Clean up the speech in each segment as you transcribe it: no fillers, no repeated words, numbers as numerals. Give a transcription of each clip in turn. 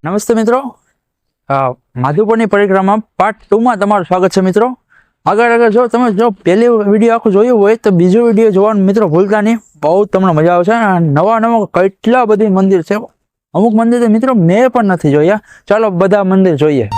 નમસ્તે મિત્રો, માધુપુરની પરિક્રમા પાર્ટ 2 માં તમારું સ્વાગત છે મિત્રો। આગળ જો તમે પહેલી વિડીયો આખું જોયું હોય તો બીજો વિડીયો જોવાનું મિત્રો ભૂલતા નહીં, બહુ તમને મજા આવશે। નવા કેટલા બધી મંદિર છે, અમુક મંદિર તો મિત્રો મેં પણ નથી જોયા। ચાલો બધા મંદિર જોઈએ।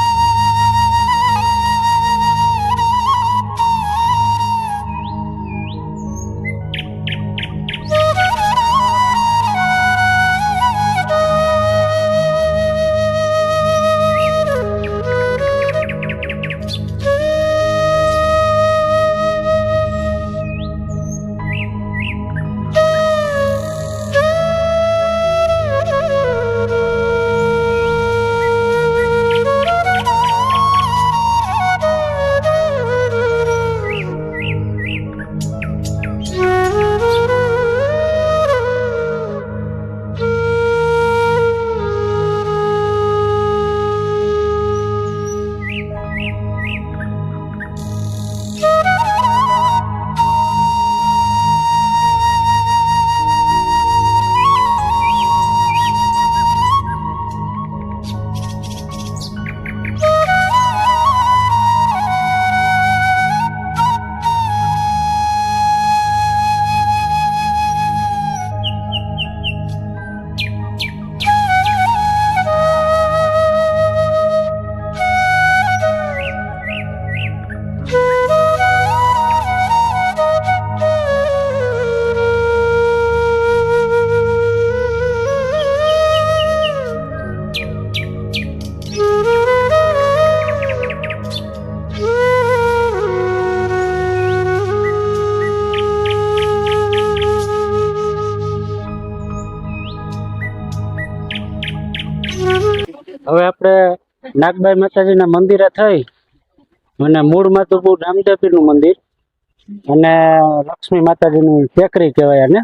હવે આપણે નાગબાઈ માતાજીના મંદિરે થઈ અને મૂળ માધુપુર રામદેવપીરનું મંદિર અને લક્ષ્મી માતાજીની ટેકરી કહેવાય, અને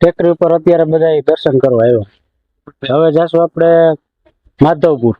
ટેકરી ઉપર અત્યારે બધા દર્શન કરવા આવ્યા। હવે જાશું આપણે માધવપુર।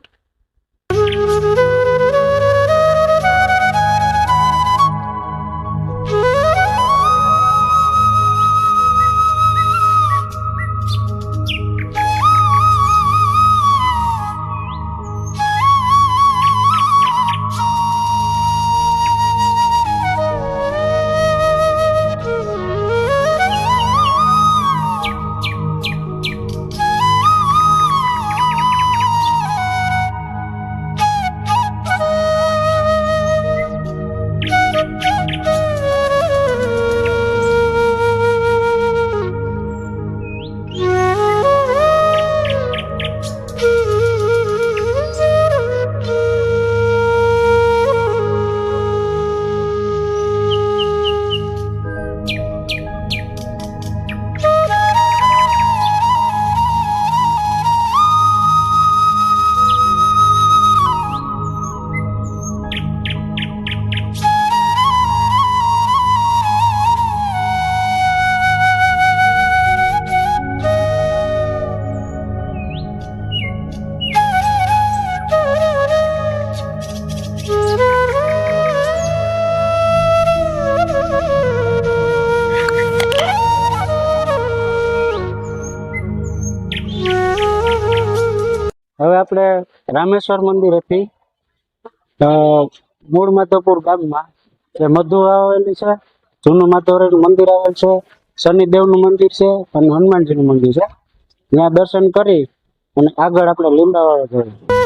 હવે આપણે રામેશ્વર મંદિરેથી મૂળ માધવપુર ગામમાં જે મધુ આવેલી છે, જૂનું માધવનું મંદિર આવેલ છે, શનિદેવનું મંદિર છે અને હનુમાનજીનું મંદિર છે, ત્યાં દર્શન કરી અને આગળ આપણે લીમડાવાળા જઈએ।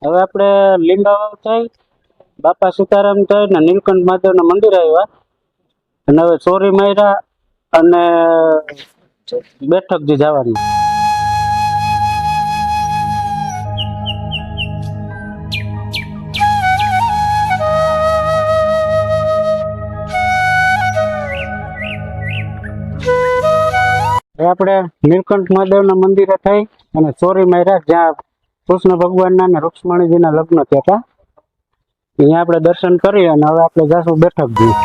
હવે આપણે લીંબાવાવ થઈ, બાપા સીતારામ થઈ ને નીલકંઠ મહાદેવના મંદિર આવ્યા, અને હવે ચોરી માર્યા અને બેઠકજી જવાનું. હવે આપણે નીલકંઠ મહાદેવના મંદિરે થઈ અને ચોરી માર્યા, જ્યાં કૃષ્ણ ભગવાનના અને રૂક્ષ્મણીજીના લગ્ન થયા હતા. અહીંયા આપણે દર્શન કરી અને હવે આપણે જાશું બેઠકજી.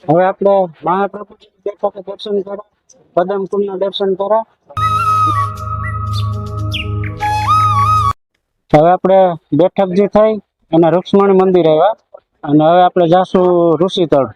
હવે આપણે મહાપ્રભુજી બેઠકે દર્શન કર્યા, પદમકુંડના દર્શન કર્યા. હવે આપણે બેઠકજી થઈ અને રૂક્ષ્મણી મંદિર આવ્યા, અને હવે આપણે જાશું ઋષિતળ.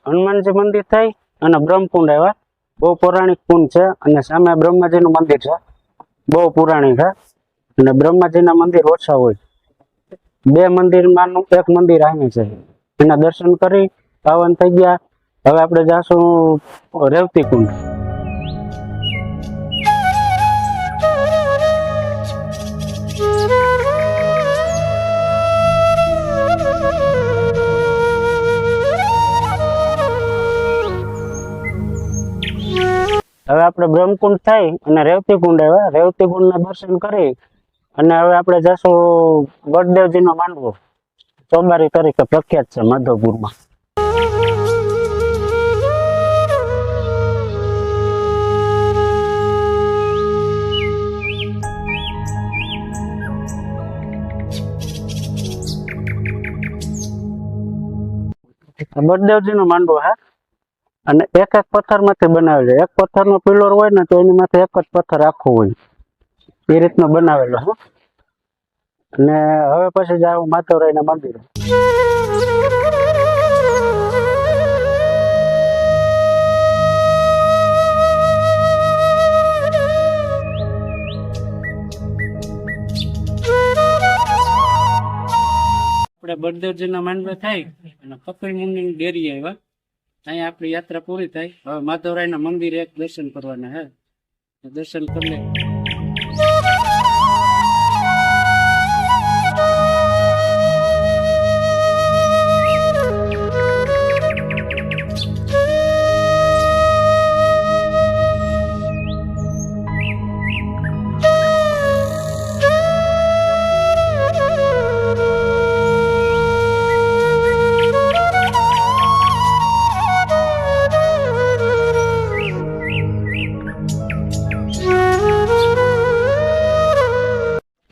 હનુમાનજી મંદિર થઈ અને બ્રહ્મકુંડ આવ્યા. બહુ પૌરાણિક કુંડ છે અને સામે બ્રહ્માજીનું મંદિર છે, બહુ પુરાણી છે. અને બ્રહ્માજીના મંદિર ઓછા હોય, બે મંદિરમાંનું એક મંદિર અહીં છે. એના દર્શન કરી પાવન થઈ ગયા. હવે આપણે જાશું રેવતી કુંડ. હવે આપણે બ્રહ્મકુંડ થઈ અને રેવતી કુંડ આવ્યા. રેવતી કુંડના દર્શન કરી અને હવે આપણે જશું વડદેવજીનો માંડવો, ચોબારી તરીકે પ્રખ્યાત છે માધવપુરમાં. વડદેવજીનો માંડવો હા, અને એક એક પથ્થરમાંથી બનાવેલો. એક પથ્થરનો પિલ્લર હોય ને તો એની માથે એક જ પથ્થર આખો હોય, એ રીતનો બનાવેલો છે. અને હવે પછી જાવ માધવરાયના મંદિરે. આપણે બળદેવજીના માંડવે થઈ અને કપિલ મુનિની ડેરી આવ્યા. અહીંયા આપણી યાત્રા પૂરી થઈ. હવે માધવરાયના મંદિરે એક દર્શન કરવાના હે, દર્શન કરી લે.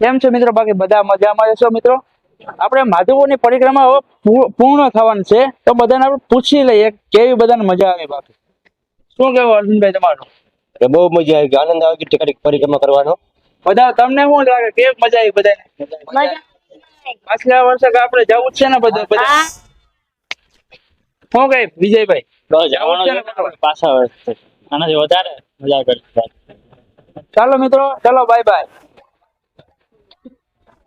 કેમ છે મિત્રો? બાકી બધા મજામાં છો મિત્રો? આપણે માધવપુરની પરિક્રમા હવે પૂર્ણ થવાની છે, તો બધાને આપણે પૂછી લઈએ કેવી બધાને મજા આવી. બાકી શું કહેવું અર્જુનભાઈ તમારું? બહુ મજા આવી ગઈ, આનંદ આવી ગયો પરિક્રમા કરવાનો. બધા તમને શું લાગે કેવી મજા આવી બધાને પાછલા વર્ષે કે આપણે જવું જ છે ને બધા શું કઈ વિજયભાઈ જવું જ છે ને બરાબર? પાછા વર્ષે આનાથી વધારે મજા કરતા. ચાલો મિત્રો, ચાલો બાય બાય.